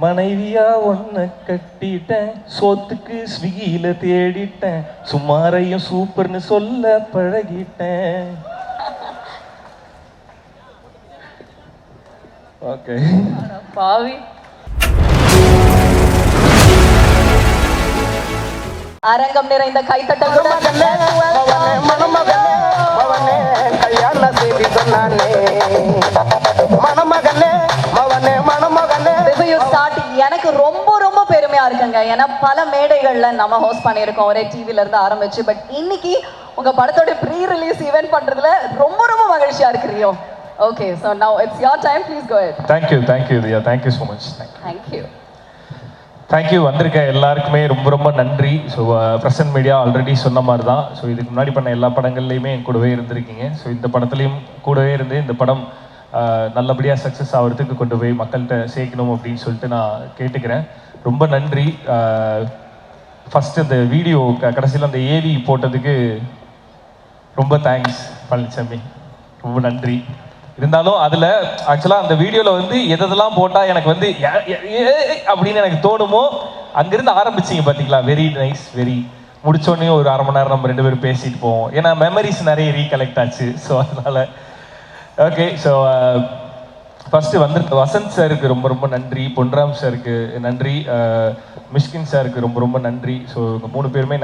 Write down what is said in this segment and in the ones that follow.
மனைவியா ஒன்ன கட்டிட்டேன், சோத்துக்கு ஸ்விக்கியில தேடிட்டேன், சுமாரையும் சூப்பர்னு சொல்ல பழகிட்டேன். ஓகே பாவி அரங்கம் நிறைந்த கைத்தட்டல் எனக்கு ரொம்ப ரொம்ப பெருமையா இருக்குங்க. ஏன்னா பல மேடைகள்ல நம்ம ஹோஸ்ட் பண்ணியிருக்கோம் ஒரே டிவில இருந்து ஆரம்பிச்சு. பட் இன்னைக்கு உங்க படத்தோட ப்ரீ ரிலீஸ் ஈவென்ட் பண்றதுல ரொம்ப ரொம்ப மகிழ்ச்சியா இருக்கு Rio. Okay, so now it's your time, please go ahead. thank you Diya, thank you so much. thank you வந்திருக்க எல்லாருக்குமே ரொம்ப ரொம்ப நன்றி. ஸோ பிரசன்ட் மீடியா ஆல்ரெடி சொன்ன மாதிரி தான். ஸோ இதுக்கு முன்னாடி பண்ண எல்லா படங்கள்லையுமே என் கூடவே இருந்திருக்கீங்க. ஸோ இந்த படத்துலையும் கூடவே இருந்து இந்த படம் நல்லபடியாக சக்ஸஸ் ஆகிறதுக்கு கொண்டு போய் மக்கள்கிட்ட சேர்க்கணும் அப்படின்னு சொல்லிட்டு நான் கேட்டுக்கிறேன். ரொம்ப நன்றி. ஃபஸ்ட்டு இந்த வீடியோ கடைசியில் அந்த ஏவி போட்டதுக்கு ரொம்ப தேங்க்ஸ் பழனிசாமி, ரொம்ப நன்றி. இருந்தாலும் அதில் ஆக்சுவலாக அந்த வீடியோவில் வந்து எதெல்லாம் போட்டால் எனக்கு வந்து அப்படின்னு எனக்கு தோணுமோ அங்கேருந்து ஆரம்பிச்சிங்க பார்த்தீங்களா. வெரி நைஸ், வெரி முடிச்சோடனே ஒரு அரை மணி நேரம் நம்ம 2 பேரும் பேசிட்டு போவோம். ஏன்னா மெமரிஸ் நிறைய ரீகலெக்ட் ஆச்சு. ஸோ அதனால் ஓகே. ஸோ ஃபஸ்ட்டு வந்து வசந்த் சாருக்கு ரொம்ப ரொம்ப நன்றி, பொன்ராம் சாருக்கு நன்றி, மிஷ்கின் சாருக்கு ரொம்ப ரொம்ப நன்றி. ஸோ இவங்க 3 பேருமே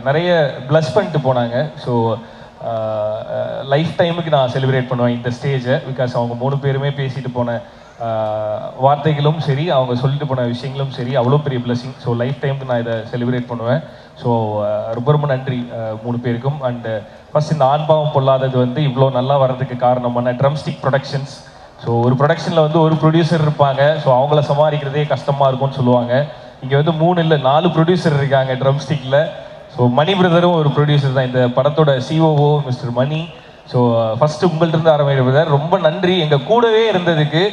நிறைய ப்ளஸ் பண்ணிட்டு போனாங்க. ஸோ லைஃப் டைமுக்கு நான் செலிப்ரேட் பண்ணுவேன் இந்த ஸ்டேஜை. பிகாஸ் அவங்க 3 பேருமே பேசிட்டு போன வார்த்தைகளும் சரி, அவங்க சொல்லிட்டு போன விஷயங்களும் சரி, அவ்வளோ பெரிய பிளஸிங். ஸோ லைஃப் டைமுக்கு நான் இதை செலிப்ரேட் பண்ணுவேன். ஸோ ரொம்ப ரொம்ப நன்றி 3 பேருக்கும். அண்டு ஃபஸ்ட் இந்த ஆண்பாவம் பொல்லாதது வந்து இவ்வளோ நல்லா வர்றதுக்கு காரணமான ட்ரம்ஸ்டிக் ப்ரொடக்ஷன்ஸ். ஸோ ஒரு ப்ரொடக்ஷனில் வந்து ஒரு ப்ரொடியூசர் இருப்பாங்க. ஸோ அவங்கள சமாளிக்கிறதே கஷ்டமாக இருக்கும்னு சொல்லுவாங்க. இங்கே வந்து 3 இல்லை 4 ப்ரொடியூசர் இருக்காங்க ட்ரம்ஸ்டிக்கில். ஸோ மணி பிரதரும் ஒரு ப்ரொடியூசர் தான், இந்த படத்தோட சிஓஓ மிஸ்டர் மணி. ஸோ ஃபஸ்ட்டு உங்கள்கிட்ட ஆரம்பிக்கிற பிரதர் ரொம்ப நன்றி எங்கள் கூடவே இருந்ததுக்கு.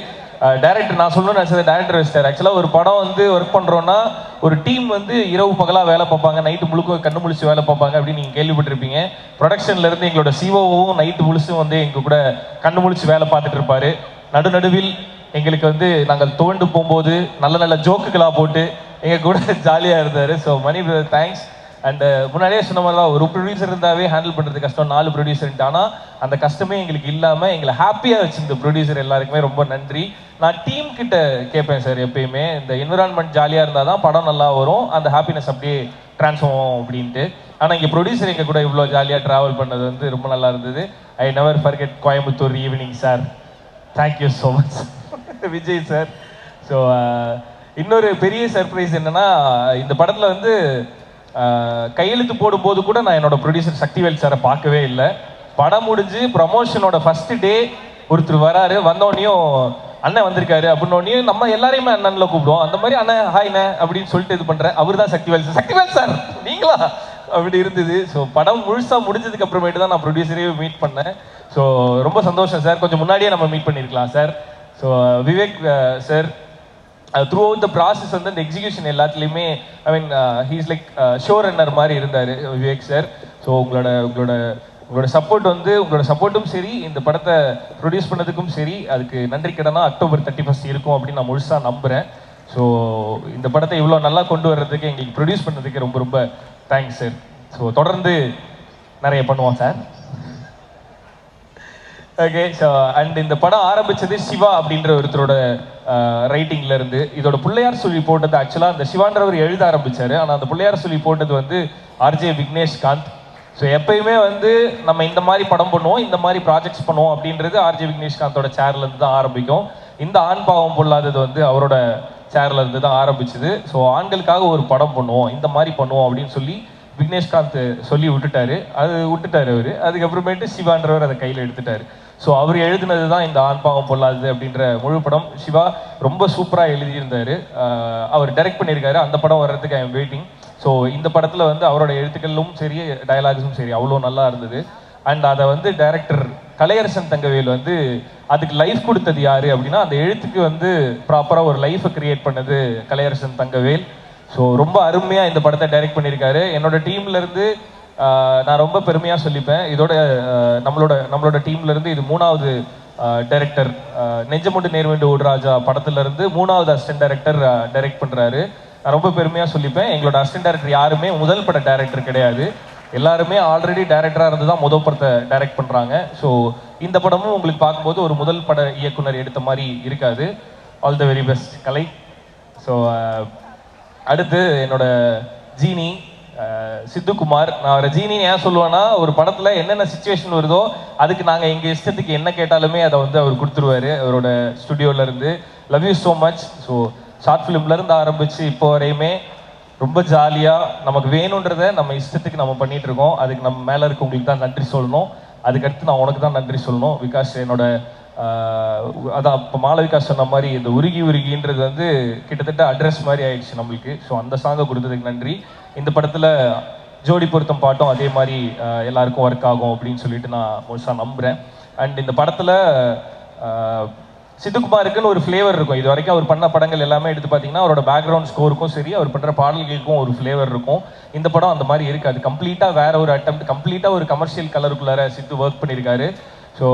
டைரக்டர் நான் சொல்லணும்னு நினச்சது டைரக்டர் வச்சிட்டார். ஆக்சுவலாக ஒரு படம் வந்து ஒர்க் பண்ணுறோன்னா ஒரு டீம் வந்து இரவு பகலாக வேலை பார்ப்பாங்க, நைட்டு முழுக்க கண்ணு முழிச்சு வேலை பார்ப்பாங்க அப்படின்னு நீங்கள் கேள்விப்பட்டிருப்பீங்க. ப்ரொடக்ஷன்லேருந்து எங்களோட சிஓவும் நைட்டு முழுசும் வந்து எங்கள் கூட கண்ணு முழிச்சு வேலை பார்த்துட்டு இருப்பார். நடுநடுவில் எங்களுக்கு வந்து நாங்கள் தோண்டு போகும்போது நல்ல நல்ல ஜோக்குகளாக போட்டு எங்கள் கூட ஜாலியாக இருந்தார். So Mani brother thanks. And முன்னாடியே சொன்ன மாதிரி தான், ஒரு ப்ரொடியூசர் இருந்தாவே ஹேண்டில் பண்ணுறது கஷ்டம், 4 ப்ரொடியூசர்ன்ட்டு. ஆனால் அந்த கஷ்டமே எங்களுக்கு இல்லாமல் எங்களை ஹாப்பியாக வச்சுருந்த ப்ரொடியூசர் எல்லாருக்குமே ரொம்ப நன்றி. நான் டீம் கிட்ட கேட்பேன் சார் எப்பயுமே, இந்த என்விரான்மெண்ட் ஜாலியாக இருந்தால் தான் படம் நல்லா வரும், அந்த ஹாப்பினஸ் அப்படியே ட்ரான்ஸ்ஃபார்ம் ஆகும் அப்படின்ட்டு. ஆனால் இங்கே ப்ரொடியூசர் எங்கள் கூட இவ்வளோ ஜாலியாக ட்ராவல் பண்ணது வந்து ரொம்ப நல்லா இருந்தது. I never forget Coimbatore evening sir, thank you so much. Vijay sir. So இன்னொரு பெரிய சர்ப்ரைஸ் என்னென்னா, இந்த படத்தில் வந்து கையெழுத்து போடும்போது கூட நான் என்னோட ப்ரொடியூசர் சக்திவேல் சாரை பார்க்கவே இல்லை. படம் முடிஞ்சு ப்ரமோஷனோட ஃபர்ஸ்ட் டே ஒருத்தர் வராரு, வந்தோடனையும் அண்ணன் வந்திருக்காரு அப்படின்னோடனையும் நம்ம எல்லாரையுமே அண்ணன்ல கூப்பிடுவோம். அந்த மாதிரி அண்ணன் ஹாய்ண்ணே அப்படின்னு சொல்லிட்டு இது பண்ணுறேன். அவர் தான் சக்திவேல் சார். சக்திவேல் சார் நீங்களா அப்படி இருந்தது. ஸோ படம் முழுசாக முடிஞ்சதுக்கு அப்புறமேட்டு தான் நான் ப்ரொடியூசரே மீட் பண்ணேன். ஸோ ரொம்ப சந்தோஷம் சார். கொஞ்சம் முன்னாடியே நம்ம மீட் பண்ணியிருக்கலாம் sir. So Vivek sir throughout the process வந்து அந்த எக்ஸிக்யூஷன் எல்லாத்துலேயுமே I mean he's like show runner மாதிரி இருந்தார் விவேக் சார். ஸோ உங்களோட சப்போர்ட் வந்து உங்களோட சப்போர்ட்டும் சரி, இந்த படத்தை ப்ரொடியூஸ் பண்ணதுக்கும் சரி, அதுக்கு நன்றி கடனா அக்டோபர் 31 இருக்கும் அப்படின்னு நான் முழுசாக நம்புகிறேன். ஸோ இந்த படத்தை இவ்வளோ நல்லா கொண்டு வர்றதுக்கு எங்களுக்கு ப்ரொடியூஸ் பண்ணதுக்கு ரொம்ப ரொம்ப தேங்க்ஸ் சார். ஸோ தொடர்ந்து நிறைய பண்ணுவோம் சார். ஓகே. ஸோ அண்ட் இந்த படம் ஆரம்பித்தது சிவா அப்படின்ற ஒருத்தரோட ரைட்டிங்ல இருந்து. இதோட பிள்ளையார் சொல்லி போட்டது ஆக்சுவலாக அந்த சிவான்றவர் எழுத ஆரம்பித்தார். ஆனால் அந்த பிள்ளையார் சொல்லி போட்டது வந்து ஆர்ஜே விக்னேஷ்காந்த். ஸோ எப்பயுமே வந்து நம்ம இந்த மாதிரி படம் பண்ணுவோம், இந்த மாதிரி ப்ராஜெக்ட்ஸ் பண்ணுவோம் அப்படின்றது ஆர்ஜே விக்னேஷ்காந்தோட சேர்லேருந்து தான் ஆரம்பிக்கும். இந்த ஆண் பாவம் பொல்லாதது வந்து அவரோட சேர்ல இருந்து தான் ஆரம்பிச்சுது. ஸோ ஆண்களுக்காக ஒரு படம் பண்ணுவோம், இந்த மாதிரி பண்ணுவோம் அப்படின்னு சொல்லி விக்னேஷ்காந்த் சொல்லி விட்டுட்டாரு. அவர் அதுக்கப்புறமேட்டு சிவான்றவர் அதை கையில் எடுத்துட்டாரு. ஸோ அவர் எழுதினது தான் இந்த ஆண் பாவம் பொல்லாதது அப்படின்ற முழு படம். சிவா ரொம்ப சூப்பராக எழுதியிருந்தார். அவர் டைரக்ட் பண்ணியிருக்காரு. அந்த படம் வர்றதுக்கு ஐ எம் வெயிட்டிங். ஸோ இந்த படத்தில் வந்து அவரோட எழுத்துக்களும் சரி, டயலாக்ஸும் சரி அவ்வளோ நல்லா இருந்தது. அண்ட் அதை வந்து டைரக்டர் கலையரசன் தங்கவேல் வந்து அதுக்கு லைஃப் கொடுத்தது யாரு அப்படின்னா, அந்த எழுத்துக்கு வந்து ப்ராப்பராக ஒரு லைஃபை கிரியேட் பண்ணது கலையரசன் தங்கவேல். ஸோ ரொம்ப அருமையாக இந்த படத்தை டைரக்ட் பண்ணியிருக்காரு. என்னோட டீம்லேருந்து நான் ரொம்ப பெருமையாக சொல்லிப்பேன். இதோட நம்மளோட டீம்லேருந்து இது 3வது டைரக்டர் நெஞ்சமுண்டு நேர்வேண்டு ஓடுராஜா படத்துலேருந்து 3வது அசிஸ்டன்ட் டைரக்டர் டைரக்ட் பண்ணுறாரு. நான் ரொம்ப பெருமையாக சொல்லிப்பேன், எங்களோட அசிஸ்டன்ட் டைரக்டர் யாருமே முதல் பட டைரக்டர் கிடையாது. எல்லாருமே ஆல்ரெடி டைரக்டராக இருந்து தான் முதல் படத்தை டைரக்ட் பண்ணுறாங்க. ஸோ இந்த படமும் உங்களுக்கு பார்க்கும்போது ஒரு முதல் பட இயக்குனர் எடுத்த மாதிரி இருக்காது. All the very best Kalai. So அடுத்து என்னோட ஜீனி சித்துக்குமார். நான் அவரை ஜீனின்னு ஏன் சொல்லுவேன்னா, ஒரு படத்தில் என்னென்ன சுச்சுவேஷன் வருதோ அதுக்கு நாங்கள் எங்கள் இஷ்டத்துக்கு என்ன கேட்டாலுமே அதை வந்து அவர் கொடுத்துருவாரு அவரோட ஸ்டுடியோலேருந்து. Love you so much. So short ஃபிலிம்லேருந்து ஆரம்பித்து இப்போ வரையுமே ரொம்ப ஜாலியாக நமக்கு வேணுன்றதை நம்ம இஷ்டத்துக்கு நம்ம பண்ணிகிட்டு இருக்கோம். அதுக்கு நம்ம மேலே இருக்கவங்களுக்கு தான் நன்றி சொல்லணும். அதுக்கடுத்து நான் உனக்கு தான் நன்றி சொல்லணும். பிகாஸ் என்னோட அதான் இப்போ மாளவிகாஸ் சொன்ன மாதிரி இந்த உருகி உருகின்றது வந்து கிட்டத்தட்ட அட்ரஸ் மாதிரி ஆயிடுச்சு நம்மளுக்கு. ஸோ அந்த சாங்கை கொடுத்ததுக்கு நன்றி. இந்த படத்தில் ஜோடி பொருத்தம் பாட்டும் அதே மாதிரி எல்லாருக்கும் ஒர்க் ஆகும் அப்படின்னு சொல்லிட்டு நான் முழுசாக நம்புகிறேன். அண்ட் இந்த படத்தில் சித்துக்குமாருக்குன்னு ஒரு ஃப்ளேவர் இருக்கும். இது வரைக்கும் அவர் பண்ண படங்கள் எல்லாமே எடுத்து பார்த்தீங்கன்னா அவரோட பேக்ரவுண்ட் ஸ்கோருக்கும் சரி, அவர் பண்ணுற பாடல்களுக்கும் ஒரு ஃப்ளேவர் இருக்கும். இந்த படம் அந்த மாதிரி இருக்காது. கம்ப்ளீட்டாக வேற ஒரு அட்டெம்ப்ட், கம்ப்ளீட்டாக ஒரு கமர்ஷியல் கலருக்குள்ளார சித்து ஒர்க் பண்ணியிருக்காரு. ஸோ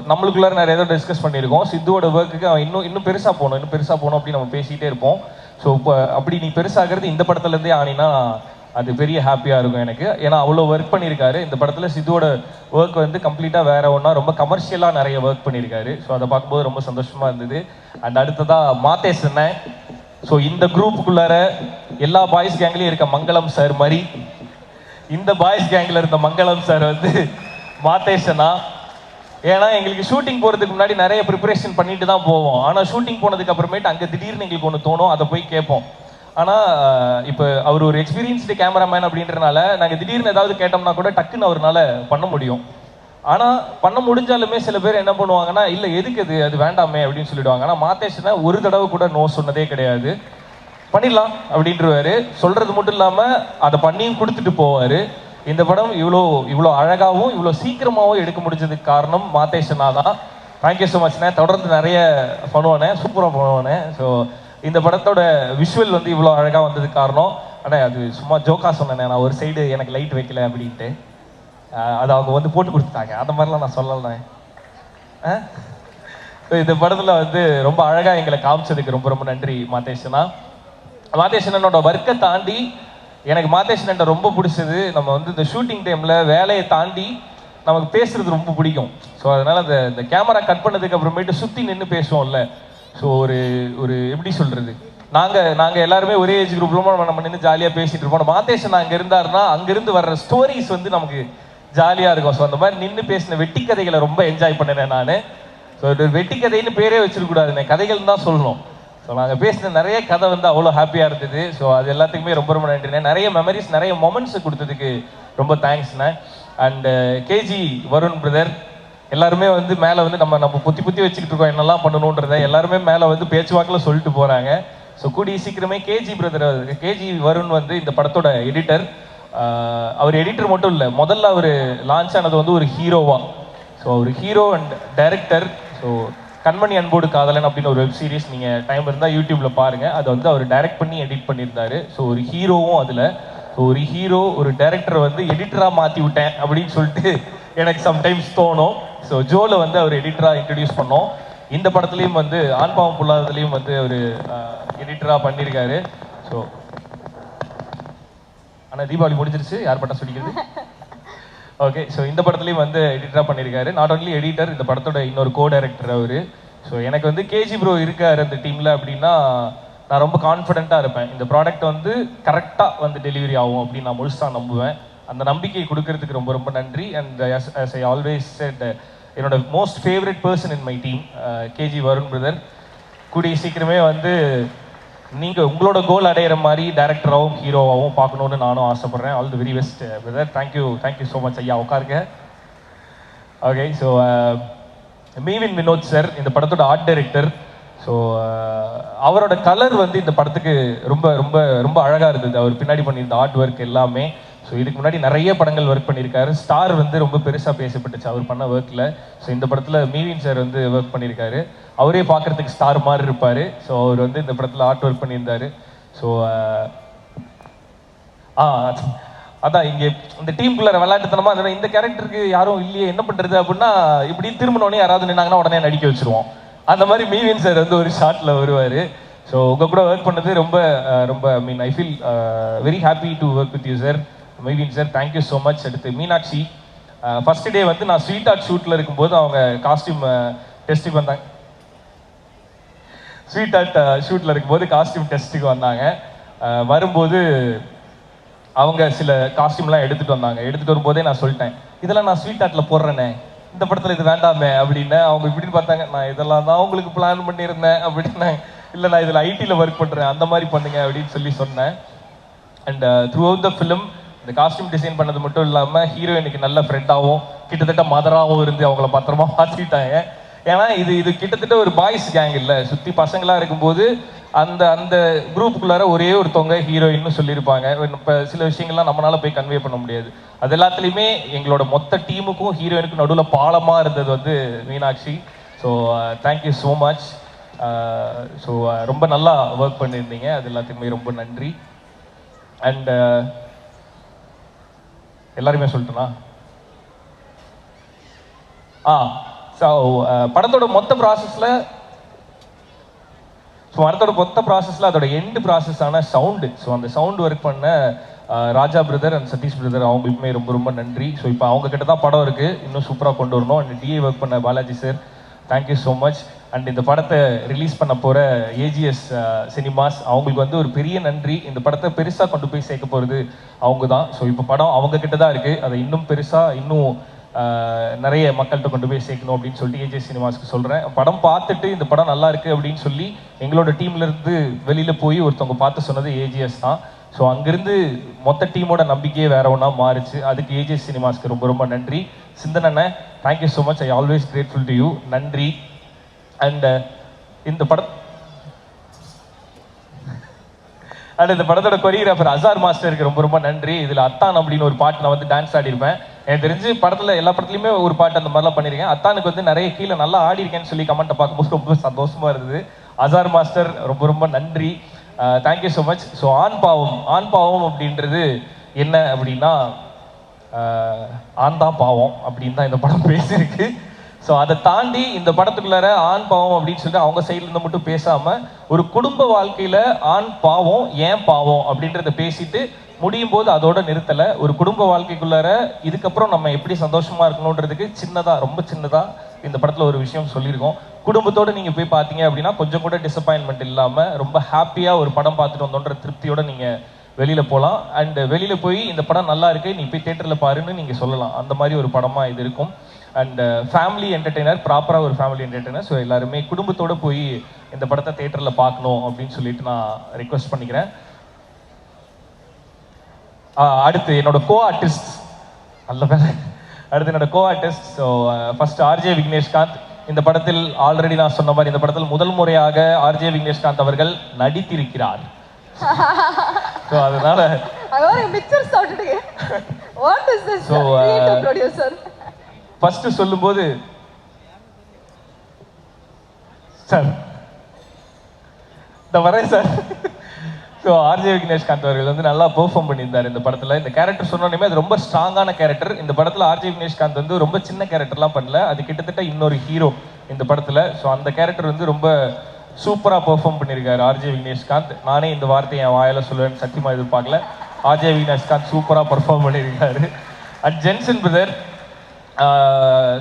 நம்மளுக்குள்ளார நிறைய ஏதோ டிஸ்கஸ் பண்ணியிருக்கோம். சித்துவோட ஒர்க்குக்கு அவன் இன்னும் பெருசாக போகணும் அப்படின்னு நம்ம பேசிகிட்டே இருப்போம். ஸோ இப்போ அப்படி நீ பெருசாகிறது இந்த படத்துலேருந்தே ஆனினா அது பெரிய ஹாப்பியாக இருக்கும் எனக்கு. ஏன்னா அவ்வளோ ஒர்க் பண்ணியிருக்காரு. இந்த படத்தில் சித்துவோட ஒர்க் வந்து கம்ப்ளீட்டாக வேற ஒன்றா ரொம்ப கமர்ஷியலாக நிறைய ஒர்க் பண்ணியிருக்காரு. ஸோ அதை பார்க்கும்போது ரொம்ப சந்தோஷமாக இருந்தது. அண்ட் அடுத்ததாக மாத்தேஷ் அண்ணன். ஸோ இந்த குரூப்புக்குள்ளார எல்லா பாய்ஸ் கேங்லேயும் இருக்க மங்களம் சார் மாதிரி இந்த பாய்ஸ் கேங்கில் இருந்த மங்களம் சார் வந்து மாத்தேஷ் அண்ணா. ஏன்னா எங்களுக்கு ஷூட்டிங் போகிறதுக்கு முன்னாடி நிறைய ப்ரிப்பரேஷன் பண்ணிட்டு தான் போவோம். ஆனால் ஷூட்டிங் போனதுக்கு அப்புறமேட்டு அங்கே திடீர்னு எங்களுக்கு ஒன்று தோணும், அதை போய் கேட்போம். ஆனால் இப்போ அவர் ஒரு எக்ஸ்பீரியன்ஸ்டு கேமராமேன் அப்படின்றனால நாங்கள் திடீர்னு ஏதாவது கேட்டோம்னா கூட டக்குன்னு அவரால் பண்ண முடியும். ஆனால் பண்ண முடிஞ்சாலுமே சில பேர் என்ன பண்ணுவாங்கன்னா, இல்லை எதுக்கு அது வேண்டாமே அப்படின்னு சொல்லிடுவாங்க. ஆனால் மாத்தேஷ்னா ஒரு தடவை கூட நோ சொன்னதே கிடையாது. பண்ணிடலாம் அப்படின்றவாரு. சொல்கிறது மட்டும் இல்லாமல் அதை பண்ணியும் கொடுத்துட்டு போவார். இந்த படம் இவ்வளோ அழகாகவும் இவ்வளோ சீக்கிரமாகவும் எடுக்க முடிஞ்சதுக்கு காரணம் மாத்தேஷனா தான். தேங்க்யூ ஸோ மச்ண்ணே. தொடர்ந்து நிறைய பண்ணுவானே, சூப்பராக பண்ணுவானே. ஸோ இந்த படத்தோட விஷுவல் வந்து இவ்வளோ அழகாக வந்ததுக்கு காரணம். ஆனால் அது சும்மா ஜோக்கா சொன்னேன், நான் ஒரு சைடு எனக்கு லைட் வைக்கல அப்படின்ட்டு. அதை அவங்க வந்து போட்டு கொடுத்துட்டாங்க. அந்த மாதிரிலாம் நான் சொல்லலை. இந்த படத்தில் வந்து ரொம்ப அழகாக எங்களை காமிச்சதுக்கு ரொம்ப ரொம்ப நன்றி மாத்தேஷனா. மாத்தேஷனோட ஒர்க்கை தாண்டி எனக்கு மாத்தேஷன் ரொம்ப பிடிச்சது, நம்ம வந்து இந்த ஷூட்டிங் டைமில் வேலையை தாண்டி நமக்கு பேசுறது ரொம்ப பிடிக்கும். ஸோ அதனால் இந்த கேமரா கட் பண்ணதுக்கு அப்புறமேட்டு சுற்றி நின்று பேசுவோம்ல. ஸோ ஒரு எப்படி சொல்கிறது, நாங்கள் எல்லாருமே ஒரே ஏஜ் குரூப்ல நம்ம நின்று ஜாலியாக பேசிகிட்டு இருப்போம். மாத்தேஷன் அங்கே இருந்தாருன்னா அங்கேருந்து வர்ற ஸ்டோரிஸ் வந்து நமக்கு ஜாலியாக இருக்கும். ஸோ அந்த மாதிரி நின்று பேசின வெட்டி கதைகளை ரொம்ப என்ஜாய் பண்ணினேன் நான். ஸோ வெட்டி கதைன்னு பேரே வச்சிருக்கூடாதுண்ணே, கதைகள் தான் சொல்லணும். ஸோ நாங்கள் பேசின நிறைய கதை வந்து அவ்வளோ ஹாப்பியாக இருந்தது. ஸோ அது எல்லாத்துக்குமே ரொம்ப ரொம்ப நன்றிண்ணே. நிறைய மெமரிஸ், நிறைய மொமெண்ட்ஸ் கொடுத்ததுக்கு ரொம்ப தேங்க்ஸ்ண்ணே. அண்டு கேஜி வருண் பிரதர் எல்லாருமே வந்து மேலே வந்து நம்ம புத்தி வச்சுக்கிட்டு இருக்கோம் என்னெல்லாம் பண்ணணுன்றதை எல்லாருமே மேலே வந்து பேச்சுவாக்கில் சொல்லிட்டு போகிறாங்க. ஸோ கூடிய சீக்கிரமே கேஜி வருண் வந்து இந்த படத்தோட எடிட்டர். அவர் எடிட்டர் மட்டும் இல்லை, முதல்ல அவர் லான்ச் ஆனது வந்து ஒரு ஹீரோவா. ஸோ ஒரு ஹீரோ அண்ட் டைரக்டர். ஸோ கண்மணி அன்போடு காதலன் அப்படின்னு ஒரு வெப் சீரிஸ் நீங்கள் டைம் இருந்தால் யூடியூப்ல பாருங்கள். அதை வந்து அவர் டைரக்ட் பண்ணி எடிட் பண்ணியிருந்தாரு. ஸோ ஒரு ஹீரோவும் அதில். ஸோ ஒரு ஹீரோ ஒரு டைரக்டரை வந்து எடிட்டராக மாற்றி விட்டேன் அப்படின்னு சொல்லிட்டு எனக்கு சம்டைம்ஸ் தோணும். ஸோ ஜோவில் வந்து அவர் எடிட்டராக இன்ட்ரடியூஸ் பண்ணோம். இந்த படத்துலையும் வந்து ஆண்பாவம் புல்லாததுலையும் வந்து அவர் எடிட்டராக பண்ணியிருக்காரு. ஸோ ஆனால் தீபாவளி முடிஞ்சிருச்சு, யார் பட்டம் சொல்லிக்கிறது. ஓகே, ஸோ இந்த படத்துலையும் வந்து எடிட்டராக பண்ணியிருக்காரு. நாட் ஓன்லி எடிட்டர், இந்த படத்தோட இன்னொரு கோ டைரக்டர் அவர். ஸோ எனக்கு வந்து கேஜி ப்ரோ இருக்கார் அந்த டீமில் அப்படின்னா நான் ரொம்ப கான்ஃபிடென்ட்டாக இருப்பேன். இந்த ப்ராடக்ட் வந்து கரெக்டாக வந்து டெலிவரி ஆகும் அப்படின்னு நான் முழுசாக நம்புவேன். அந்த நம்பிக்கை கொடுக்கறதுக்கு ரொம்ப ரொம்ப நன்றி. And as I always said, என்னோட most favourite person in my team KG Varun brother. கூடிய சீக்கிரமே வந்து நீங்கள் உங்களோட கோல் அடையிற மாதிரி டைரக்டராகவும் ஹீரோவாகவும் பார்க்கணுன்னு நானும் ஆசைப்பட்றேன். All the very best brother. Thank you so much ஐயா. உட்காருங்க. ஓகே, ஸோ மீவின் வினோத் சார் இந்த படத்தோட ஆர்ட் டைரக்டர். ஸோ அவரோட கலர் வந்து இந்த படத்துக்கு ரொம்ப ரொம்ப ரொம்ப அழகாக இருந்தது. அவர் பின்னாடி பண்ணியிருந்த ஆர்ட் ஒர்க் எல்லாமே. ஸோ இதுக்கு முன்னாடி நிறைய படங்கள் ஒர்க் பண்ணியிருக்காரு. ஸ்டார் வந்து ரொம்ப பெருசாக பேசப்பட்டுச்சு அவர் பண்ண ஒர்க்கில். ஸோ இந்த படத்தில் மீவின் சார் வந்து ஒர்க் பண்ணியிருக்காரு. அவரே பார்க்குறதுக்கு ஸ்டார் மாதிரி இருப்பார். ஸோ அவர் வந்து இந்த படத்தில் ஆர்ட் ஒர்க் பண்ணியிருந்தார். ஸோ அதான் இங்கே இந்த டீமுக்குள்ள விளையாட்டுத்தனமா இந்த கேரக்டருக்கு யாரும் இல்லையே என்ன பண்றது அப்படின்னா இப்படி திரும்பினோடனே யாராவது நின்னாங்கன்னா உடனே நடிக்க வச்சிருவோம். அந்த மாதிரி மீவின் சார் வந்து ஒரு ஷாட்ல வருவார். ஸோ உங்கள் கூட ஒர்க் பண்ணது ரொம்ப ரொம்ப I mean I feel very happy to work with you sir. Mevin sir thank you so much. அடுத்து மீனாட்சி, ஃபர்ஸ்ட் டே வந்து நான் ஸ்வீட் ஆர்ட் ஷூட்டில் இருக்கும்போது அவங்க காஸ்டியூம் டெஸ்ட்டுக்கு வந்தாங்க. ஸ்வீட் ஆர்ட் ஷூட்டில் இருக்கும்போது காஸ்டியூம் டெஸ்ட்டுக்கு வந்தாங்க. வரும்போது அவங்க சில காஸ்டியூம்லாம் எடுத்துகிட்டு வந்தாங்க. எடுத்துகிட்டு வரும்போதே நான் சொல்லிட்டேன், இதெல்லாம் நான் ஸ்வீட் ஆர்ட்டில் போடுறேனே, இந்த படத்தில் இது வேண்டாமே அப்படின்னு. அவங்க இப்படின்னு பார்த்தாங்க, நான் இதெல்லாம் தான் உங்களுக்கு பிளான் பண்ணியிருந்தேன் அப்படின்னு. இல்லை நான் இதில் ஐடியில் ஒர்க் பண்ணுறேன், அந்த மாதிரி பண்ணுங்க அப்படின்னு சொல்லி சொன்னேன். And through out the film இந்த காஸ்டியூம் டிசைன் பண்ணது மட்டும் இல்லாமல் ஹீரோயினுக்கு நல்ல ஃப்ரெண்டாகவும் கிட்டத்தட்ட மதராகவும் இருந்து அவங்கள பத்திரமா மாற்றிட்டாங்க. ஏன்னா இது கிட்டத்தட்ட ஒரு பாய்ஸ் கேங் இல்லை, சுற்றி பசங்களாக இருக்கும்போது அந்த அந்த குரூப்புக்குள்ளார ஒரே ஒருத்தவங்க ஹீரோயின்னு சொல்லியிருப்பாங்க. இப்போ சில விஷயங்கள்லாம் நம்மளால போய் கன்வே பண்ண முடியாது. அது எல்லாத்துலேயுமே எங்களோட மொத்த டீமுக்கும் ஹீரோயினுக்கும் நடுவில் பாலமாக இருந்தது வந்து Meenakshi. So thank you so much. So ரொம்ப நல்லா ஒர்க் பண்ணியிருந்தீங்க, அது எல்லாத்துக்குமே ரொம்ப நன்றி. அண்ட் எல்லாருமே சொல்லிட்டேனா? ஸோ படத்தோட மொத்த ப்ராசஸில் அதோட எண்டு ப்ராசஸான சவுண்டு, ஸோ அந்த சவுண்டு ஒர்க் பண்ண ராஜா பிரதர் அண்ட் சதீஷ் பிரதர் அவங்களுக்குமே ரொம்ப ரொம்ப நன்றி. ஸோ இப்போ அவங்க கிட்ட தான் படம் இருக்குது, இன்னும் சூப்பராக கொண்டு வரணும். அண்ட் டிஏ ஒர்க் பண்ண Balaji sir thank you so much. And இந்த படத்தை ரிலீஸ் பண்ண போகிற ஏஜிஎஸ் சினிமாஸ் அவங்களுக்கு வந்து ஒரு பெரிய நன்றி. இந்த படத்தை பெருசாக கொண்டு போய் சேர்க்க போகிறது அவங்க தான். ஸோ இப்போ படம் அவங்க கிட்ட தான் இருக்குது, அதை இன்னும் பெருசாக இன்னும் நிறைய மக்கள்கிட்ட கொண்டு போய் சேர்க்கணும் அப்படின்னு சொல்லிட்டு ஏஜிஎஸ் சினிமாஸ்க்கு சொல்கிறேன். படம் பார்த்துட்டு இந்த படம் நல்லா இருக்குது அப்படின்னு சொல்லி எங்களோட டீம்லேருந்து வெளியில் போய் ஒருத்தவங்க பார்த்து சொன்னது ஏஜிஎஸ் தான். ஸோ அங்கேருந்து மொத்த டீமோட நம்பிக்கையே வேற ஒன்றா மாறிச்சு. அதுக்கு ஏஜிஎஸ் சினிமாஸ்க்கு ரொம்ப ரொம்ப நன்றி. சிந்தனண்ணே thank you so much, I always grateful to you, நன்றி. அண்ட் இந்த படத்தோட கொரியோகிராஃபர் அசார் மாஸ்டருக்கு ரொம்ப ரொம்ப நன்றி. இதில் அத்தான் அப்படின்னு ஒரு பாட்டு நான் வந்து டான்ஸ் ஆடிருப்பேன். எனக்கு தெரிஞ்சு படத்தில் எல்லா படத்துலையுமே ஒரு பாட்டு அந்த மாதிரிலாம் பண்ணியிருக்கேன். அத்தானுக்கு வந்து நிறைய கீழே நல்லா ஆடி இருக்கேன்னு சொல்லி கமெண்ட்டை பார்க்கும்போது ரொம்ப சந்தோஷமாக இருந்தது. அசார் மாஸ்டர் ரொம்ப ரொம்ப நன்றி, தேங்க்யூ ஸோ மச். ஸோ ஆண் பாவம் அப்படின்றது என்ன அப்படின்னா ஆண் தான் பாவம் அப்படின்னு தான் இந்த படம் பேசியிருக்கு. ஸோ அதை தாண்டி இந்த படத்துக்குள்ளார ஆண் பாவம் அப்படின்னு சொல்லிட்டு அவங்க சைட்லேருந்து மட்டும் பேசாமல் ஒரு குடும்ப வாழ்க்கையில் ஆண் பாவம் ஏன் பாவம் அப்படின்றத பேசிட்டு முடியும் போது அதோட நிறுத்தலை. ஒரு குடும்ப வாழ்க்கைக்குள்ளார இதுக்கப்புறம் நம்ம எப்படி சந்தோஷமா இருக்கணுன்றதுக்கு ரொம்ப சின்னதாக இந்த படத்தில் ஒரு விஷயம் சொல்லியிருக்கோம். குடும்பத்தோடு நீங்கள் போய் பார்த்தீங்க அப்படின்னா கொஞ்சம் கூட டிசப்பாயின்மெண்ட் இல்லாமல் ரொம்ப ஹாப்பியாக ஒரு படம் பார்த்துட்டு வந்தோன்ற திருப்தியோட நீங்கள் வெளியில் போகலாம். அண்ட் வெளியில் போய் இந்த படம் நல்லா இருக்கு, நீ போய் தேட்டரில் பாருன்னு நீங்கள் சொல்லலாம். அந்த மாதிரி ஒரு படமாக இது இருக்கும். அண்ட் ஃபேமிலி என்டர்டெய்னர், ப்ராப்பராக ஒரு ஃபேமிலி என்டர்டெய்னர். ஸோ எல்லாருமே குடும்பத்தோடு போய் இந்த படத்தை தேட்டரில் பார்க்கணும் அப்படின்னு சொல்லிட்டு நான் ரிக்வெஸ்ட் பண்ணிக்கிறேன். அடுத்து என்னோட கோ ஆர்டிஸ்ட், அடுத்து என்னோட co artist. So first RJ Vigneshkanth. இந்த படத்தில் ஆல்ரெடி நான் சொன்ன மாதிரி இந்த படத்தில் முதல் முறையாக ஆர்ஜே விக்னேஷ்காந்த் அவர்கள் நடித்திருக்கிறார். ஸோ அதனால ஃபர்ஸ்ட் சொல்லும்போது சார் இந்த வரேன் சார். ஸோ ஆர்ஜே விக்னேஷ்காந்த் அவர்கள் வந்து நல்லா பெர்ஃபார்ம் பண்ணியிருந்தார் இந்த படத்தில். இந்த கேரக்டர் சொன்னோன்னே அது ரொம்ப ஸ்ட்ராங்கான கேரக்டர். இந்த படத்தில் ஆர்ஜே விக்னேஷ்காந்த் வந்து ரொம்ப சின்ன கேரக்டர்லாம் பண்ணல, அது கிட்டத்தட்ட இன்னொரு ஹீரோ இந்த படத்தில். ஸோ அந்த கேரக்டர் வந்து ரொம்ப சூப்பராக பெர்ஃபார்ம் பண்ணியிருக்காரு ஆர்ஜே விக்னேஷ்காந்த். நானே இந்த வார்த்தையை என் வாயால் சொல்லுவேன்னு சத்தியமாக எதிர்பார்க்கல. ஆர்ஜே விக்னேஷ்காந்த் சூப்பராக பெர்ஃபார்ம் பண்ணியிருக்காரு. And Jensen brother.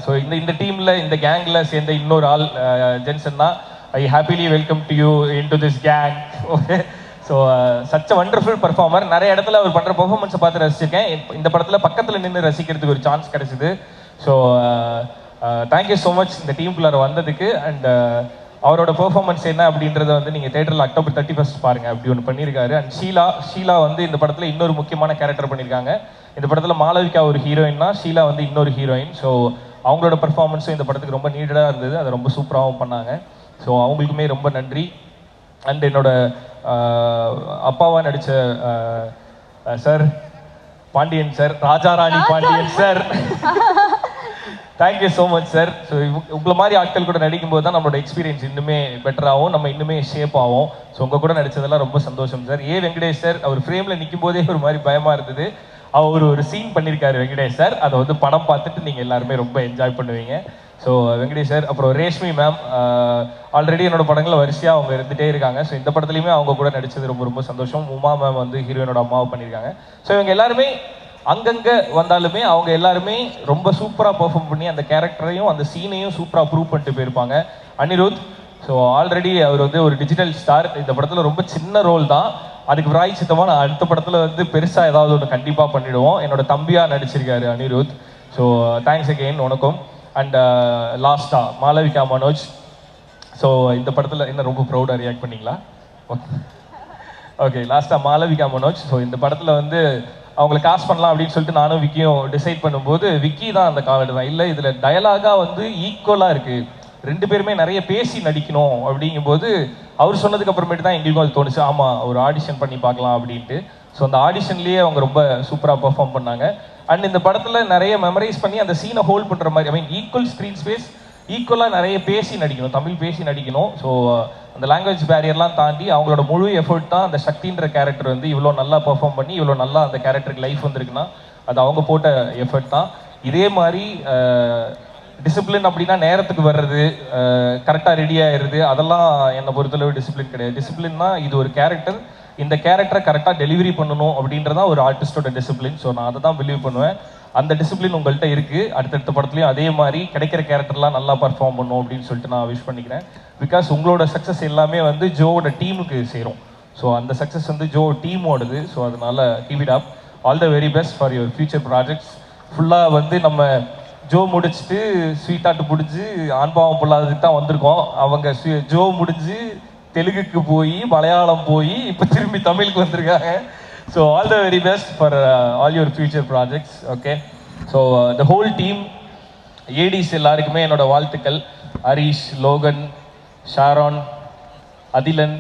ஸோ இந்த டீமில் இந்த கேங்கில் சேர்ந்த இன்னொரு ஆள் ஜென்சன் தான். I happily welcome to you into this gang. Okay, so such a wonderful performer. நிறைய இடத்துல அவர் பண்ணுற பர்ஃபார்மன்ஸை பார்த்து ரசிச்சிருக்கேன். இந்த படத்தில் பக்கத்தில் நின்று ரசிக்கிறதுக்கு ஒரு சான்ஸ் கிடைச்சிது. ஸோ தேங்க்யூ ஸோ மச் இந்த டீமுக்குள்ளார வந்ததுக்கு. அண்ட் அவரோட பெர்ஃபார்மன்ஸ் என்ன அப்படின்றத வந்து நீங்கள் தேட்டரில் அக்டோபர் 31 பாருங்கள், அப்படி ஒன்று பண்ணியிருக்காரு. அண்ட் ஷீலா வந்து இந்த படத்தில் இன்னொரு முக்கியமான கேரக்டர் பண்ணியிருக்காங்க. இந்த படத்தில் மாளவிகா ஒரு ஹீரோயின்னா, ஷீலா வந்து இன்னொரு ஹீரோயின். ஸோ அவங்களோட பெர்ஃபார்மன்ஸும் இந்த படத்துக்கு ரொம்ப நீடடாக இருந்தது, அதை ரொம்ப சூப்பராகவும் பண்ணாங்க. ஸோ அவங்களுக்குமே ரொம்ப நன்றி. அண்ட் என்னோட அப்பாவா நடித்த sir Pandiyan sir, Raja Rani Pandiyan sir, thank you so much sir. So உங்களை மாதிரி ஆட்கள் கூட நடிக்கும்போது தான் நம்மளோட எக்ஸ்பீரியன்ஸ் இன்னுமே பெட்டராகவும் நம்ம இன்னுமே ஷேப் ஆகும். ஸோ உங்கள் கூட நடித்ததெல்லாம் ரொம்ப சந்தோஷம் சார். வெங்கடேஷ் சார், அவர் ஃப்ரேமில் நிற்கும் போதே ஒரு மாதிரி பயமாக இருந்தது. அவர் ஒரு சீன் பண்ணியிருக்காரு வெங்கடேஷ் சார். அதை வந்து படம் பார்த்துட்டு நீங்கள் எல்லாருமே ரொம்ப என்ஜாய் பண்ணுவீங்க. ஸோ வெங்கடேஷ் சார், அப்புறம் ரேஷ்மி மேம் ஆல்ரெடி என்னோட படங்களில் வரிசையாக அவங்க இருந்துகிட்டே இருக்காங்க. ஸோ இந்த படத்துலையுமே அவங்க கூட நடித்தது ரொம்ப ரொம்ப சந்தோஷம். உமா மேம் வந்து ஹீரோயினோட அம்மாவை பண்ணியிருக்காங்க. ஸோ இவங்க எல்லாருமே அங்கங்கே வந்தாலுமே அவங்க எல்லாருமே ரொம்ப சூப்பராக பெர்ஃபார்ம் பண்ணி அந்த கேரக்டரையும் அந்த சீனையும் சூப்பராக ப்ரூவ் பண்ணிட்டு போயிருப்பாங்க. அனிருத், ஸோ ஆல்ரெடி அவர் வந்து ஒரு டிஜிட்டல் ஸ்டார். இந்த படத்தில் ரொம்ப சின்ன ரோல் தான். அதுக்கு பிராய்ச்சித்தமாக நான் அடுத்த படத்தில் வந்து பெருசாக ஏதாவது ஒன்று கண்டிப்பாக பண்ணிவிடுவோம். என்னோட தம்பியாக நடிச்சிருக்காரு அனிருத். ஸோ தேங்க்ஸ் அகெயின் உனக்கும். அண்ட் லாஸ்ட்டாக மாளவிகா மனோஜ். ஸோ இந்த படத்தில் என்ன ரொம்ப ப்ரௌடாக ரியாக்ட் பண்ணீங்களா? ஓகே, லாஸ்ட்டாக மாளவிகா மனோஜ். ஸோ இந்த படத்தில் வந்து அவங்களை காஸ்ட் பண்ணலாம் அப்படின்னு சொல்லிட்டு நானும் விக்கியும் டிசைட் பண்ணும்போது விக்கி தான் அந்த கால் எடுத்தான். இல்லை, இதில் டயலாகாக வந்து ஈக்குவலாக இருக்குது, ரெண்டு பேருமே நிறைய பேசி நடிக்கணும் அப்படிங்கும்போது அவர் சொன்னதுக்கு அப்புறமேட்டு தான் எங்களுக்கும் அது தோணுச்சு, ஆமாம் ஒரு ஆடிஷன் பண்ணி பார்க்கலாம் அப்படின்ட்டு. ஸோ அந்த ஆடிஷன்லேயே அவங்க ரொம்ப சூப்பராக பெர்ஃபார்ம் பண்ணாங்க. அண்ட் இந்த படத்தில் நிறைய மெமரைஸ் பண்ணி அந்த சீனை ஹோல்ட் பண்ணுற மாதிரி, ஐ மீன் ஈக்குவல் ஸ்க்ரீன் ஸ்பேஸ், ஈக்குவலாக நிறைய பேசி நடிக்கணும், தமிழ் பேசி நடிக்கணும். ஸோ அந்த லாங்குவேஜ் பேரியர்லாம் தாண்டி அவங்களோட முழு எஃபர்ட் தான் அந்த சக்தின்ற கேரக்டர் வந்து இவ்வளோ நல்லா பெர்ஃபார்ம் பண்ணி இவ்வளோ நல்லா அந்த கேரக்டருக்கு லைஃப் வந்திருக்குன்னா அது அவங்க போட்ட எஃபர்ட் தான். இதே மாதிரி டிசிப்ளின் அப்படின்னா நேரத்துக்கு வர்றது, கரெக்டாக ரெடி ஆயிடுறது, அதெல்லாம் என்னை பொறுத்தளவு டிசிப்ளின் கிடையாது. டிசிப்ளின்னா இது ஒரு கேரக்டர், இந்த கேரக்டரை கரெக்டாக டெலிவரி பண்ணணும் அப்படின்றதான் ஒரு ஆர்டிஸ்டோட டிசிப்ளின். ஸோ நான் அதை தான் பிலீவ் பண்ணுவேன். அந்த டிசிப்ளின் உங்கள்கிட்ட இருக்குது. அடுத்தடுத்த படத்துலையும் அதே மாதிரி கிடைக்கிற கேரக்டர்லாம் நல்லா பர்ஃபார்ம் பண்ணும் அப்படின்னு சொல்லிட்டு நான் விஷ் பண்ணிக்கிறேன். பிகாஸ் உங்களோட சக்ஸஸ் எல்லாமே வந்து ஜோவோட டீமுக்கு சேரும். ஸோ அந்த சக்ஸஸ் வந்து ஜோ டீமோடது. ஸோ அதனால் keep it up. All the very best for your future projects. ஃபுல்லாக வந்து நம்ம ஜோ முடிச்சுட்டு ஸ்வீட்டாட்டு முடிஞ்சு ஆண்பாவம் பொல்லாததுக்கு தான் வந்திருக்கோம். அவங்க ஜோ முடிஞ்சு தெலுங்குக்கு போய் மலையாளம் போய் இப்போ திரும்பி தமிழுக்கு வந்திருக்காங்க. So all the very best for all your future projects. Okay, so the whole team, ADs எல்லாருக்குமே என்னோட வாழ்த்துக்கள். ஹரீஷ், லோகன், ஷாரோன், அதிலன்,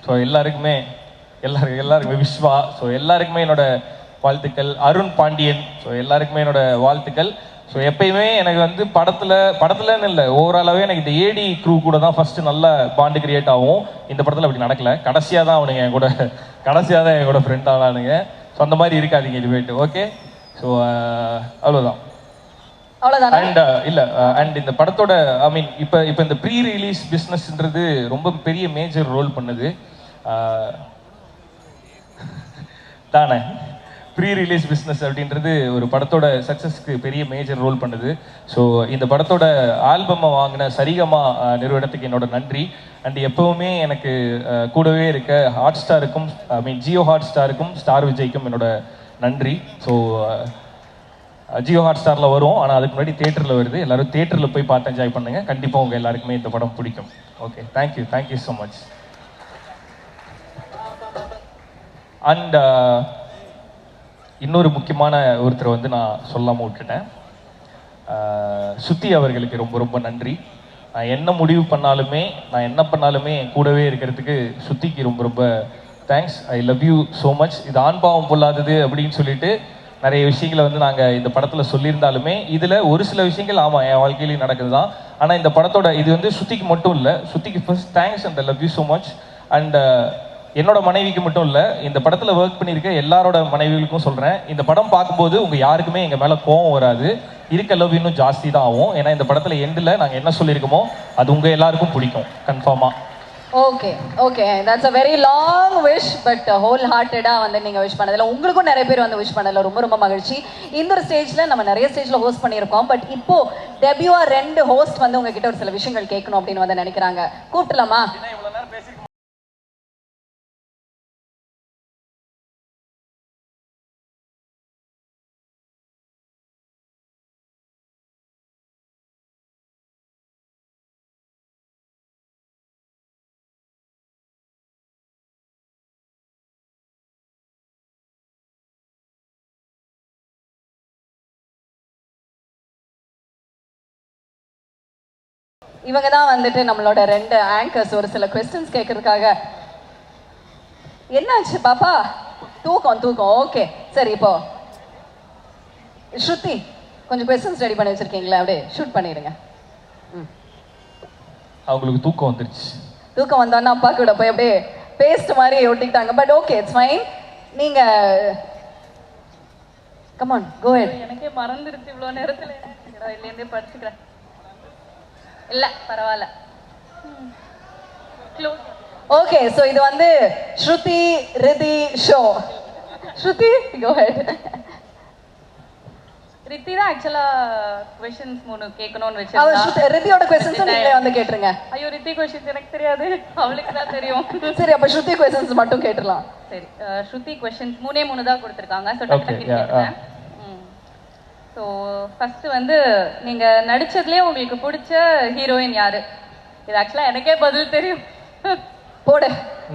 ஸோ எல்லாருக்குமே விஸ்வா, ஸோ எல்லாருக்குமே என்னோட வாழ்த்துக்கள். அருண் பாண்டியன், ஸோ எல்லாருக்குமே என்னோட வாழ்த்துக்கள். ஸோ எப்பயுமே எனக்கு வந்து படத்துலன்னு இல்லை, ஓவராலாகவே எனக்கு இந்த ஏடி க்ரூ கூட தான் ஃபஸ்ட்டு நல்ல பாண்டு கிரியேட் ஆகும். இந்த படத்தில் அப்படி நடக்கல. கடைசியாக தான் என் கூட ஃப்ரெண்ட் ஆனானுங்க. ஸோ அந்த மாதிரி இருக்காதிங்க இனிமேட்டு. ஓகே, ஸோ அவ்வளோதான். அண்ட் இந்த படத்தோட ஐ மீன் இப்போ இந்த ப்ரீ ரிலீஸ் பிஸ்னஸ்ன்றது ரொம்ப பெரிய மேஜர் ரோல் பண்ணுது தானே. ப்ரீ ரிலீஸ் பிஸ்னஸ் அப்படின்றது ஒரு படத்தோட சக்ஸஸ்க்கு பெரிய மேஜர் ரோல் பண்ணுது. ஸோ இந்த படத்தோட ஆல்பமை வாங்கின சரிகமா நிறுவனத்துக்கு என்னோட நன்றி. அண்ட் எப்பவுமே எனக்கு கூடவே இருக்க ஹாட் ஸ்டாருக்கும், ஐ மீன் ஜியோ ஹாட் ஸ்டாருக்கும், ஸ்டார் விஜய்க்கும் என்னோட நன்றி. ஸோ ஜியோ ஹாட் ஸ்டாரில் வரும், ஆனால் அதுக்கு முன்னாடி தேட்டரில் வருது. எல்லாரும் தேட்டரில் போய் பார்த்து என்ஜாய் பண்ணுங்க. கண்டிப்பாக உங்கள் எல்லாருக்குமே இந்த படம் பிடிக்கும். Okay, thank you so much. And இன்னொரு முக்கியமான ஒருத்தர் வந்து நான் சொல்லாமல் விட்டுட்டேன். சுத்தி அவர்களுக்கு ரொம்ப ரொம்ப நன்றி. நான் என்ன முடிவு பண்ணாலுமே, நான் என்ன பண்ணாலுமே என் கூடவே இருக்கிறதுக்கு சுத்திக்கு ரொம்ப ரொம்ப thanks. I love you so much. இது ஆண்பாவம் பொல்லாதது அப்படின்னு சொல்லிட்டு நிறைய விஷயங்களை வந்து நாங்கள் இந்த படத்தில் சொல்லியிருந்தாலுமே இதில் ஒரு சில விஷயங்கள் ஆமாம் என் வாழ்க்கையிலையும் நடக்குது தான். ஆனால் இந்த படத்தோட இது வந்து சுத்திக்கு மட்டும் இல்லை, சுத்திக்கு first thanks and I love you so much. And என்னோட மனைவிக்கு மட்டும் இல்லை, இந்த படத்தில் ஒர்க் பண்ணியிருக்க எல்லாரோட மனைவிகளுக்கும் சொல்கிறேன், இந்த படம் பார்க்கும்போது உங்கள் யாருக்குமே எங்கள் மேலே கோவம் வராது, இருக்க லவ் இன்னும் ஜாஸ்தி தான் ஆகும். ஏன்னா இந்த படத்தில் எண்டில் நாங்கள் என்ன சொல்லியிருக்கோமோ அது உங்கள் எல்லாருக்கும் பிடிக்கும் கன்ஃபார்மாக. Okay that's a very long wish, but wholehearted வந்து நீங்க விஷ் பண்ணதுல உங்களுக்கும் நிறைய பேர் வந்து விஷ் பண்ணதுல ரொம்ப ரொம்ப மகிழ்ச்சி. இந்த ஒரு ஸ்டேஜ்ல நம்ம நிறைய ஸ்டேஜ்ல ஹோஸ்ட் பண்ணியிருக்கோம். பட் இப்போ டெபியூவா 2 ஹோஸ்ட் வந்து உங்ககிட்ட ஒரு சில விஷயங்கள் கேட்கணும் அப்படின்னு வந்து நினைக்கிறாங்க. கூப்பிடலாமா? இவங்க தான் வந்துட்டு நம்மளோட 2 ஆங்கர்ஸ் ஒரு சில क्वेश्चंस கேட்கறதுக்காக. என்னாச்சு பாப்பா? தூக்கம். ஓகே சரி, இப்போ ஸ்ருதி கொஞ்சம் क्वेश्चंस ரெடி பண்ணி வச்சிருக்கீங்களா? அப்படியே ஷூட் பண்ணிடுங்க. அவங்களுக்கு தூக்கம் வந்துருச்சு. தூக்கம் வந்தோன்னா அப்பா கூட போய் அப்படியே பேஸ்ட் மாதிரி ஒட்டிக்கிட்டாங்க. But okay it's fine. நீங்க கம் ஆன் கோ ஹெட். எனக்கே மறந்துருச்சு இவ்வளோ நேரத்தில். இதுலேருந்தே படிச்சுக்கிறேன். இல்லை பரவாயில்ல. க்ளோஸ். ஓகே ஸோ இது வந்து ஸ்ருதி ரிதி ஷோ. ஸ்ருதி கோ ஹெட். ரித்தி தான் ஆக்சுவலாக கொஷின்ஸ் 3 கேட்கணும்னு அவர் வச்சிருந்தா. ரித்தியோட கொஸ்டின்ஸ் நீங்களே வந்து கேட்டுருங்க. ஐயோ ரித்தி கொஷின்ஸ் எனக்கு தெரியாது, அவளுக்கு தான் தெரியும். சரி அப்ப ஸ்ருதி கொஸ்டின்ஸ் மட்டும் கேட்டுடலாம். சரி ஸ்ருதி கொஷின்ஸ் 3 தான் கொடுத்துருக்காங்க. ஸோ Okay, டக்கு yeah, கேட்குறேன். ஸோ ஃபர்ஸ்ட் வந்து நீங்கள் நடிச்சதுலேயே உங்களுக்கு பிடிச்ச ஹீரோயின் யாரு? இது ஆக்சுவலாக எனக்கே பதில் தெரியும். போடு.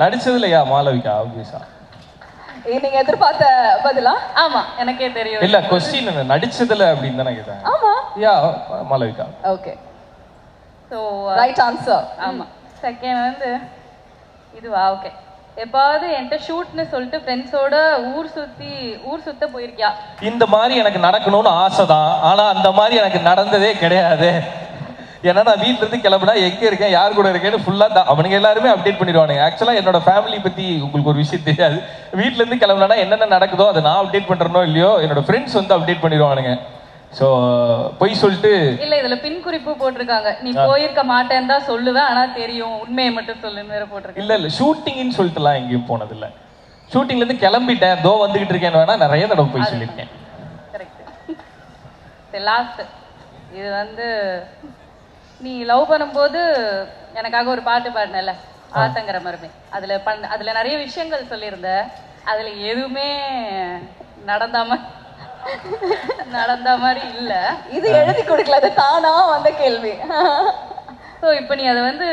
நடிச்சதுலையா மாளவிகா ஆப்வியஸா. நீங்க எதிர்பார்த்த பதிலா? ஆமா எனக்கே தெரியும். இல்ல கொஸ்டின் நடிச்சதுல அப்படின்னு தானே கேட்டேன். ஆமா yeah Malavika. Okay so right answer. ஆமா. செகண்ட் வந்து இதுவா? ஓகே. எப்பாவது என்கிட்ட ஷூட்னு சொல்லிட்டு ஃப்ரெண்ட்ஸோட ஊர் சுத்த போயிருக்கியா? இந்த மாதிரி எனக்கு நடக்கணும்னு ஆசை தான், ஆனா அந்த மாதிரி எனக்கு நடந்ததே கிடையாது. ஏன்னா நான் வீட்டுல இருந்து கிளம்புனா எங்க இருக்கேன் யார் கூட இருக்கேன்னு ஃபுல்லா அவனுங்க எல்லாருமே அப்டேட் பண்ணிடுவானுங்க. ஆக்சுவலா என்னோட ஃபேமிலி பத்தி உங்களுக்கு ஒரு விஷயம் தெரியாது. வீட்டுல இருந்து கிளம்புனா என்னென்ன நடக்குதோ அதை நான் அப்டேட் பண்றனோ இல்லையோ என்னோட ஃப்ரெண்ட்ஸ் வந்து அப்டேட் பண்ணிடுவானுங்க. ஸோ போய் சொல்லிட்டு இல்ல இதுல பின் குறிப்பு போட்டிருக்காங்க, நீ போயிருக்க மாட்டேன்னு தான் சொல்லுவேன் ஆனா தெரியும் உண்மையை மட்டும் சொல்லுன்னு வேற போட்டிருக்கேன். இல்ல ஷூட்டிங்னு சொல்லிட்டுலாம் எங்கேயும் போனது இல்ல. ஷூட்டிங்ல இருந்து கிளம்பிட்டேன் தோ வந்துகிட்டு இருக்கேன்னு வேணா நிறைய தடவை போய் சொல்லியிருக்கேன். கரெக்ட். லாஸ்ட் இது வந்து நீ லவ் பண்ணும்போது எனக்காக ஒரு பாட்டு பாடினல ஆத்தங்கர மருமே, அதுல நிறைய விஷயங்கள் சொல்லியிருந்த, அதுல எதுவுமே நடந்த மாதிரி இல்ல. இது எழுதி கொடுக்கல, அது தானா வந்த கேள்வி. ஸோ இப்போ நீ அதை வந்து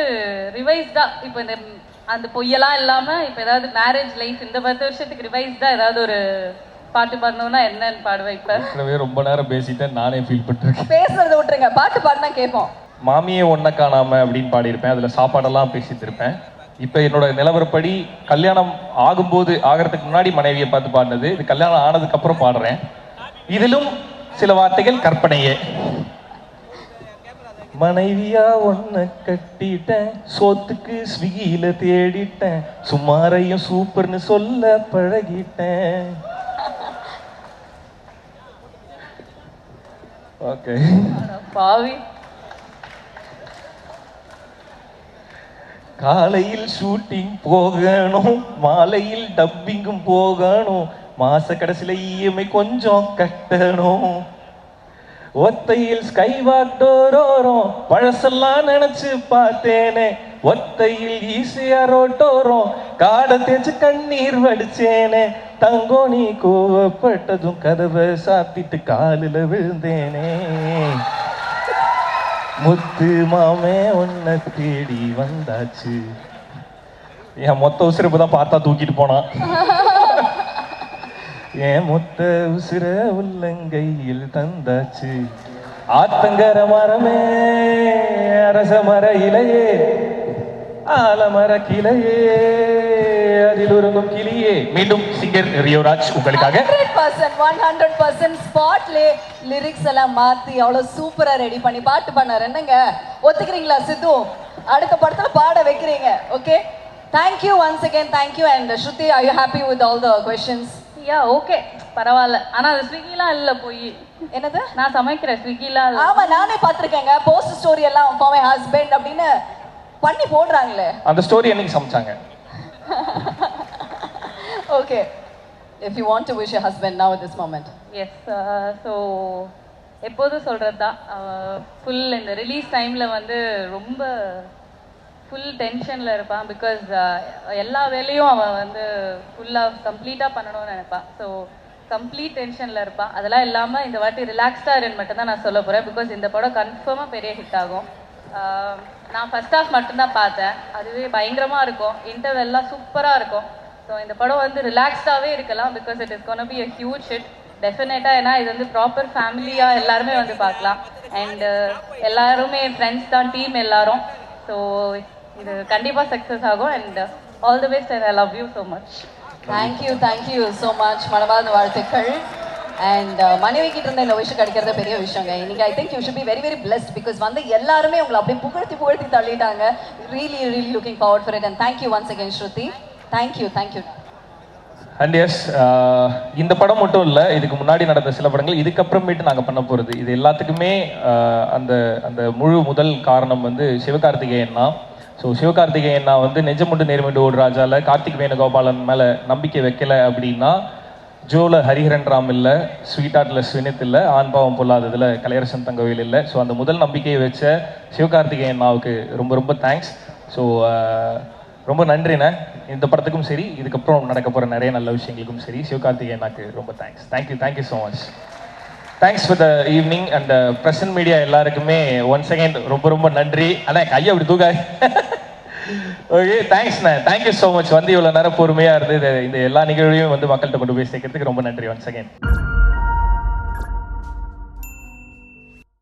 ரிவைஸ்டா இப்போ இந்த அந்த பொய்யெல்லாம் இல்லாம இப்போ ஏதாவது மேரேஜ் லைஃப் இந்த 10 வருஷத்துக்கு ரிவைஸ்டா ஏதாவது ஒரு பாட்டு பாடணும்னா என்னன்னு பாடுவேன்? இப்ப ரொம்ப நேரம் பேசிட்டேன், நானே ஃபீல் பண்ணிருக்கேன். பேசுறத விட்டுருங்க, பாட்டு பாடினா கேட்போம். மாமியே ஒன்ன காணாம அப்படின்னு பாடியிருப்பேன், அதுல சாப்பாடெல்லாம் பேசிட்டு இருப்பேன். இப்ப என்னோட நிலவரப்படி கல்யாணம் ஆகிறதுக்கு முன்னாடி மனைவியை பார்த்து பாடினது, இது கல்யாணம் ஆனதுக்கு அப்புறம் பாடுறேன். இதிலும் சில வார்த்தைகள் கற்பனையே. மனைவியா ஒன்ன கட்டிட்டேன், சோத்துக்கு ஸ்விக்கியில தேடிட்டேன், சுமாரையும் சூப்பர்னு சொல்ல பழகிட்டேன். ஓகே பாவி. காலையில் ஷூட்டிங் போகணும், மாலையில் டப்பிங்கும் போகணும், மாச கடைசியில இஎம்ஐ கொஞ்சம் கட்டணும், ஒத்தையில் ஸ்கை வாக் டோரோரும் பழசெல்லாம் நினைச்சு பார்த்தேனே, ஒத்தையில் ஈஸியா ரோட்டோரும் காடை தேய்ச்சு கண்ணீர் வடிச்சேனே, தங்கோ நீ கோவப்பட்டதும் கதவை சாத்திட்டு காலில் விழுந்தேனே, முத்து மாமே உன்னை தேடி வந்தாச்சு. என் மொத்த உசிரப்பு தான் பார்த்தா தூக்கிட்டு போனான். என் மொத்த உசிர உள்ளங்கையில் தந்தாச்சு. ஆத்தங்கர மரமே அரச மர இலையே ஆலமர கிளையே அதில் உறங்கும் கிளியே. மீண்டும் சிங்கர் ரியோராஜ் உங்களுக்காக 100% ஸ்பாட்ல லிரிக்ஸ் எல்லாம் மாத்தி அவ்வளவு சூப்பரா ரெடி பண்ணி பாட்டு பண்ணாரு. என்னங்க ஒத்துக்கிறீங்களா சித்து? அடுத்த படத்துல பாட வைக்கிறீங்க. Okay, thank you once again. Thank you. And Shruti, are you happy with all the questions? Yeah okay பரவாயில்ல. ஆனா அது ஸ்விக்கிலாம் இல்ல, போய் என்னது நான் சமைக்கிறேன் ஸ்விக்கிலாம் இல்ல. ஆமா நானே பாத்திருக்கேங்க, போஸ்ட் ஸ்டோரி எல்லாம் for my husband அப்படின்னு பண்ணி போடுறாங்களே. அந்த ஸ்டோரி என்னைக்கு சமைச்சாங்க? Okay, if you want to wish your husband now at this moment. Yes, so எப்போதும் சொல்கிறது தான், ஃபுல் இந்த ரிலீஸ் டைமில் வந்து ரொம்ப ஃபுல் டென்ஷனில் இருப்பான். பிகாஸ் எல்லா வேலையும் அவன் வந்து ஃபுல்லாக கம்ப்ளீட்டாக பண்ணணும்னு நினைப்பான். ஸோ கம்ப்ளீட் டென்ஷனில் இருப்பான். அதெல்லாம் இல்லாமல் இந்த வாட்டி ரிலாக்ஸ்டாக இருன்னு மட்டும்தான் நான் சொல்ல போகிறேன். பிகாஸ் இந்த படம் கன்ஃபார்மாக பெரிய ஹிட் ஆகும். நான் ஃபர்ஸ்ட் ஹாஃப் மட்டும்தான் பார்த்தேன், அதுவே பயங்கரமாக இருக்கும். இன்டர்வெல்லாம் சூப்பராக இருக்கும். ஸோ இந்த படம் வந்து ரிலாக்ஸ்டாகவே இருக்கலாம். Because it is gonna be a huge hit டெஃபினட்டாக. ஏன்னா இது வந்து ப்ராப்பர் ஃபேமிலியாக எல்லாருமே வந்து பார்க்கலாம். அண்ட் எல்லாருமே ஃப்ரெண்ட்ஸ் தான், டீம் எல்லாரும். ஸோ இது கண்டிப்பாக சக்ஸஸ் ஆகும். And all the best. And I love you so much. Thank you so much. மனமார்ந்த வாழ்த்துக்கள். அண்ட் மனைவி கிட்ட இருந்த இந்த விஷயம் கிடைக்கிறது பெரிய விஷயங்க. இன்னைக்கு I think you should be very very blessed. Because வந்து எல்லாருமே உங்களை அப்படியே புகழ்த்தி தள்ளிட்டாங்க. Really looking forward for it. And thank you once again Shruti. Thank you. And yes இந்த படம் மட்டும் இல்லை, இதுக்கு முன்னாடி நடந்த சில படங்கள், இதுக்கப்புறமேட்டு நாங்கள் பண்ண போகிறது, இது எல்லாத்துக்குமே அந்த அந்த முழு முதல் காரணம் வந்து சிவகார்த்திகேயன் தான். ஸோ சிவகார்த்திகேயன் நான் வந்து நெஞ்சமுண்டு நேர்மண்டு ஓடு ராஜாவில் கார்த்திக் வேணுகோபாலன் மேலே நம்பிக்கை வைக்கலை அப்படின்னா, ஜோவில் ஹரிஹரன் ராம் இல்லை, ஸ்வீட் ஆர்ட்டில் ஸ்வினித் இல்லை, ஆண் பாவம் பொல்லாததில் கலையரசன் தங்கவேல் இல்லை. ஸோ அந்த முதல் நம்பிக்கையை வச்ச சிவகார்த்திகேயன் அண்ணாவுக்கு ரொம்ப ரொம்ப தேங்க்ஸ். ஸோ ரொம்ப நன்றிண்ணே. இந்த படத்துக்கும் சரி, இதுக்கப்புறம் நடக்க போகிற நிறைய நல்ல விஷயங்களுக்கும் சரி, சிவகார்த்திகேயன் அண்ணாக்கு ரொம்ப thanks. Thank you so much. Thanks for the evening and present media எல்லாருக்குமே ஒன்ஸ் அகேன் ரொம்ப ரொம்ப நன்றி. ஆனால் கையை அப்படி தூக்காது. ஓகே, தேங்க்ஸ்ண்ணே. Thank you so much. வந்து இவ்வளோ நேரம் பொறுமையாக இருந்து இந்த எல்லா நிகழ்வையும் வந்து மக்கள்கிட்ட கொண்டு போய் சேர்க்கறதுக்கு ரொம்ப நன்றி ஒன்ஸ் அகேன்.